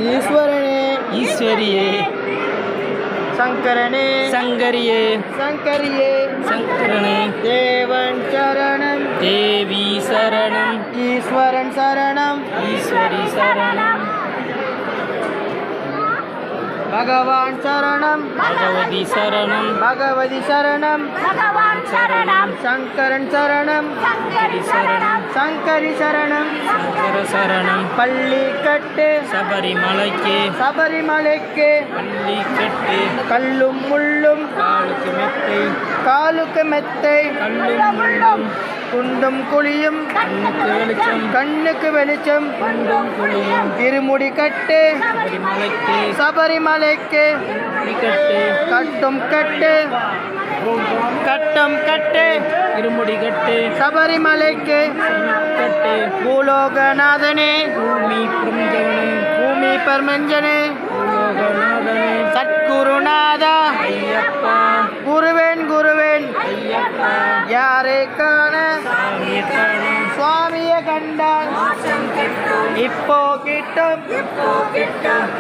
ஈஸ்வரனே ஈஸ்வரியே சங்கரனே சங்கரியே சங்கரியே சங்கரனே தேவன் சரணம் தேவி சரணம் ஈஸ்வரன் சரணம் ஈஸ்வரி சரணம் பகவான் சரணம் பகவதி சரணம் பகவதி சரணம் பகவான் சரணம் சங்கரன் சரணம் சங்கரி சரணம் சங்கரி சரணம் சங்கர சரணம் பள்ளி கட்டு சபரிமலைக்கு சபரிமலைக்கு பள்ளி கட்டு கல்லும் முள்ளும் காலுக்கு மெத்தை காலுக்கு மெத்தை கல்லும் முள்ளும் குண்டும் குழியும் கண்ணுக்கு வெளிச்சம் கண்ணுக்கு வெளிச்சம் குண்டும் குழியும் இருமுடி கட்டு சபரிமலைக்கு சபரிமலைக்கு கட்டு கட்டும் கட்டு கட்டம் கட்டு இருமுடி கட்டு சபரிமலைக்கு கட்டு பூலோகநாதனே பூமி பிரஞ்சவனே பூமி பரமஞ்சனே பூலோகநாதனே சத்குருநாதா ஐயப்பா குருவேன் குருவேன் ஐயப்பா யாரை காண சாமியை காணும் சுவாமியை கண்டான் இப்போ கிட்டும் கிட்டும்